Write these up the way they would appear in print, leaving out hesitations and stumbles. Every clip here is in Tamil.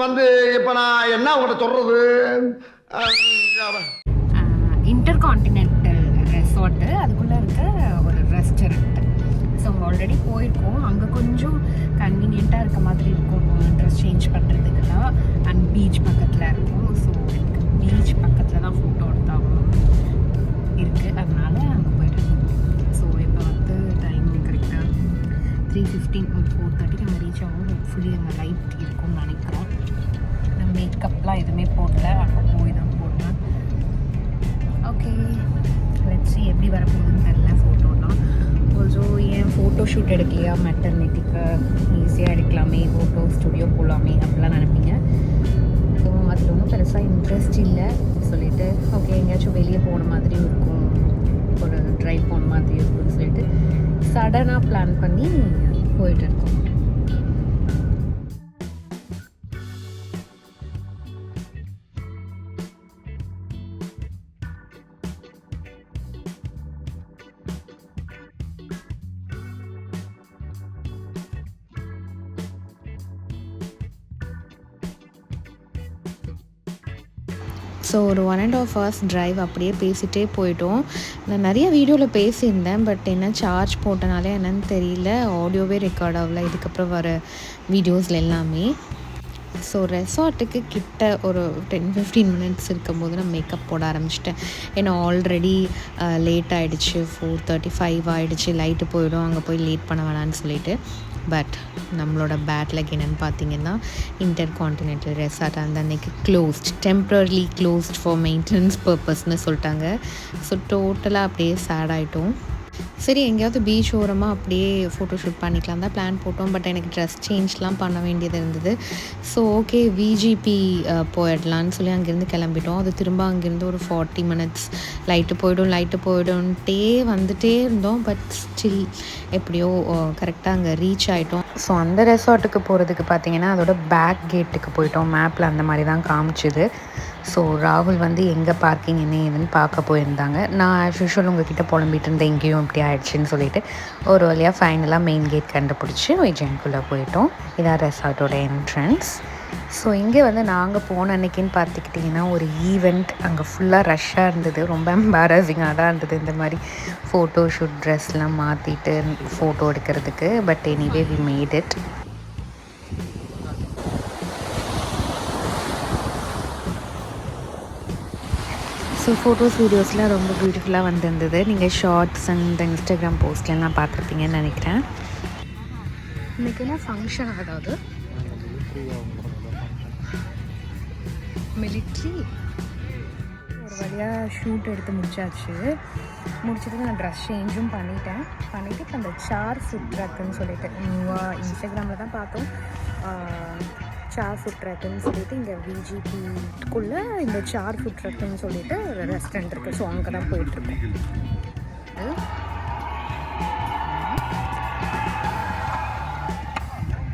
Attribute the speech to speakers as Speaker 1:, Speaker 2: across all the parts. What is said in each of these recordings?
Speaker 1: வந்து இப்போ நான் என்ன உங்கள்கிட்ட சொல்கிறது?
Speaker 2: இன்டர்கான்டினென்டல் ரெசார்ட்டு, அதுக்குள்ளே இருக்க ஒரு ரெஸ்டாரண்ட். ஸோ ஆல்ரெடி போயிருக்கோம். அங்கே கொஞ்சம் கன்வீனியண்ட்டாக இருக்க மாதிரி இருக்கும் ட்ரெஸ் சேஞ்ச் பண்ணுறதுக்கெல்லாம். அண்ட் பீச் பக்கத்தில் இருக்கும். ஸோ எனக்கு பீச் பக்கத்தில் தான் ஃபோட்டோ எடுத்தாகணும் இருக்குது. அதனால அங்கே போயிட்டுருக்கோம். ஸோ இப்போ வந்து டைம் கரெக்டாக 3:15 ஒரு 4:30 நம்ம ரீச் ஆகும். ஹோப்ஃபுல்லி அங்கே லைட் இருக்கும்னு நினைக்கிறோம். நான் மேக்கப்லாம் எதுவுமே போடல, அங்கே போய் தான் போடுவேன். ஓகே, லெட்ஸ் see எப்படி வரப்போகுதுன்னு தெரில. ஃபோட்டோலாம் ஆல்சோ ஏன் ஃபோட்டோ ஷூட் எடுக்கலையா, மெட்டர்னிட்டிக்கு ஈஸியாக எடுக்கலாமே, ஃபோட்டோ ஸ்டுடியோ போகலாமே அப்படிலாம் நினைப்பீங்க. ஸோ அதில் ஒன்றும் பெருசாக இன்ட்ரெஸ்ட் இல்லை சொல்லிவிட்டு, ஓகே எங்கேயாச்சும் வெளியே போன மாதிரி இருக்கும், ஒரு ட்ரைவ் போன மாதிரி இருக்கும்னு சொல்லிட்டு சடனாக பிளான் பண்ணி போயிட்டு இருக்கோம். ஸோ ஒரு 1.5 hours ட்ரைவ் அப்படியே பேசிகிட்டே போயிட்டோம். நான் நிறைய வீடியோவில் பேசியிருந்தேன், பட் என்ன சார்ஜ் போட்டனாலே என்னன்னு தெரியல, ஆடியோவே ரெக்கார்ட் ஆகல இதுக்கப்புறம் வர வீடியோஸில் எல்லாமே. ஸோ ரெசார்ட்டுக்கு கிட்ட ஒரு 10-15 minutes இருக்கும்போது நான் மேக்கப் போட ஆரம்பிச்சிட்டேன். ஏன்னா ஆல்ரெடி லேட் ஆகிடுச்சு, 4:35 ஆகிடுச்சு, லைட்டு போயிடும், அங்கே போய் லேட் பண்ண வேணான்னு சொல்லிட்டு. பட் நம்மளோட பேட் லக் என்னென்னு பார்த்தீங்கன்னா, இன்டர்கான்டினென்டல் ரெசார்ட் அந்த அன்னைக்கு டெம்ப்ரரிலி க்ளோஸ்ட் ஃபார் மெயின்டெனன்ஸ் பர்பஸ்ன்னு சொல்லிட்டாங்க. ஸோ டோட்டலாக அப்படியே சேட் ஆகிட்டோம். சரி எங்கேயாவது பீச் ஓரமாக அப்படியே ஃபோட்டோ ஷூட் பண்ணிக்கலாம் தான் பிளான் போட்டோம். பட் எனக்கு ட்ரெஸ் சேஞ்ச்லாம் பண்ண வேண்டியது இருந்தது. ஸோ ஓகே விஜிபி போயிடலான்னு சொல்லி அங்கேருந்து கிளம்பிட்டோம். அது திரும்ப அங்கேருந்து ஒரு 40 minutes லைட்டு போய்டும்ன்ட்டே வந்துகிட்டே இருந்தோம். பட் ஸ்டில் எப்படியோ கரெக்டாக அங்கே ரீச் ஆகிட்டோம். ஸோ அந்த ரெசார்ட்டுக்கு போகிறதுக்கு பார்த்திங்கன்னா அதோட பேக் கேட்டுக்கு போயிட்டோம். மேப்பில் அந்த மாதிரி தான் காமிச்சுது. ஸோ ராகுல் வந்து எங்கே பார்க்கிங் என்ன ஏதுன்னு பார்க்க போயிருந்தாங்க. நான் ஆஸ் யூஷுவல் உங்ககிட்ட புலம்பிகிட்டு இருந்தேன் எங்கேயும் இப்படி ஆயிடுச்சுன்னு சொல்லிட்டு. ஒரு வழியாக ஃபைனலாக மெயின் கேட் கண்டுபிடிச்சி விஜயங்குள்ளே போயிட்டோம். இதான் ரெசார்ட்டோட என்ட்ரன்ஸ். ஸோ இங்கே வந்து நாங்கள் போன அன்னைக்குன்னு பார்த்துக்கிட்டிங்கன்னா ஒரு ஈவெண்ட், அங்கே ஃபுல்லாக ரஷ்ஷாக இருந்தது. ரொம்ப எம்பாரசிங்காக தான் இருந்தது இந்த மாதிரி ஃபோட்டோ ஷூட் ட்ரெஸ்லாம் மாற்றிட்டு ஃபோட்டோ எடுக்கிறதுக்கு. But anyway we made it. So photos வீடியோஸ்லாம் ரொம்ப பியூட்டிஃபுல்லாக வந்துருந்தது. நீங்கள் ஷார்ட்ஸ் அண்ட் இன்ஸ்டாகிராம் போஸ்ட்லாம் பார்த்துருப்பீங்கன்னு நினைக்கிறேன். இன்றைக்கி என்ன ஃபங்க்ஷன், அதாவது மிலிட்ரி. ஒரு வழியாக ஷூட் எடுத்து முடிச்சுட்டு நான் ட்ரெஸ் சேஞ்சும் பண்ணிவிட்டு இப்போ அந்த சார் ஃபுட் ட்ரக்குன்னு சொல்லிட்டு நியூவாக இன்ஸ்டாகிராமில் தான் பார்த்தோம். சார் ஃபுட் ட்ரக்குன்னு சொல்லிட்டு இங்கே விஜிபிக்குள்ளே இந்த சார் ஃபுட் ட்ரக்குன்னு சொல்லிட்டு ஒரு ரெஸ்டாரண்ட் இருக்குது. ஸோ அங்கே தான் போயிட்டுருக்கோம்.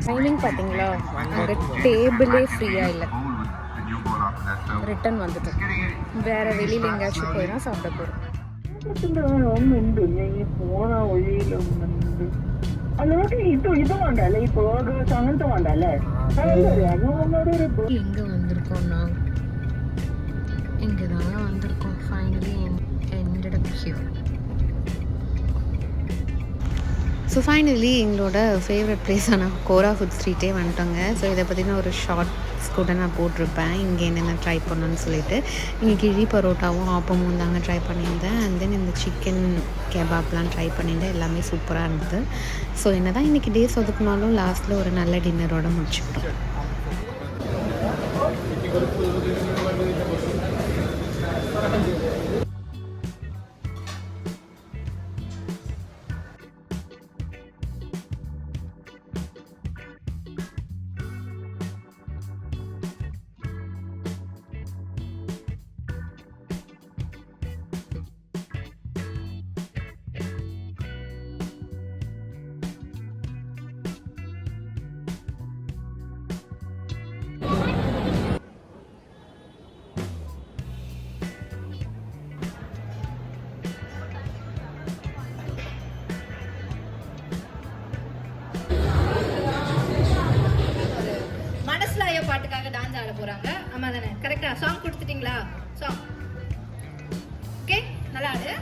Speaker 2: டைமிங் பார்த்தீங்களா, அங்கே டேபிளே ஃப்ரீயாக இல்லை, ரிட்டன் வந்துட்டோம். வேறு வெளியில் எங்கேயாச்சும் போய் தான் சாப்பிட போகிறோம். எங்கே வந்திருக்கோம்னா இங்கே தாங்க வந்திருக்கோம். Finally ended up here. So finally எங்களோட ஃபேவரட் பிளேஸான கோரா ஃபுட் ஸ்ட்ரீட்டே வந்துட்டோங்க. ஸோ இதை பற்றின ஒரு ஷார்ட்ஸ் கூட நான் போட்டிருப்பேன் இங்கே என்னென்ன ட்ரை பண்ணணும்னு சொல்லிட்டு. இங்கே கிழி பரோட்டாவும் ஆப்பமும் தாங்க ட்ரை பண்ணியிருந்தேன். அண்ட் தென் இந்த சிக்கன் கெபாப்லாம் ட்ரை பண்ணியிருந்தேன். எல்லாமே சூப்பராக இருந்தது. ஸோ என்ன தான் இன்றைக்கி டேஸ் ஒதுக்குனாலும் லாஸ்ட்டில் ஒரு நல்ல டின்னரோட முடிச்சுக்கிட்டோம்.
Speaker 3: போகிறாங்க. ஆமாம் தானே? கரெக்டாக சாங் கொடுத்துட்டிங்களா? சாங் ஓகே, நல்லா ஆடு.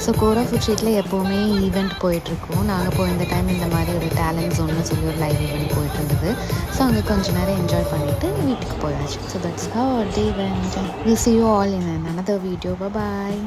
Speaker 2: ஸோ கோரா ஃபுட் ஸ்ட்ரீட்டில் எப்போவுமே ஈவெண்ட் போயிட்டுருக்கோம். நாங்கள் போயிருந்த டைம் இந்த மாதிரி ஒரு டேலண்ட் ஜோன்னு சொல்லி ஒரு லைவ் ஈவெண்ட் போயிட்டு இருந்தது. ஸோ அங்கே கொஞ்சம் நேரம் என்ஜாய் பண்ணிவிட்டு வீட்டுக்கு போயாச்சு. So that's how our day went. We'll see you all in another video. Bye bye.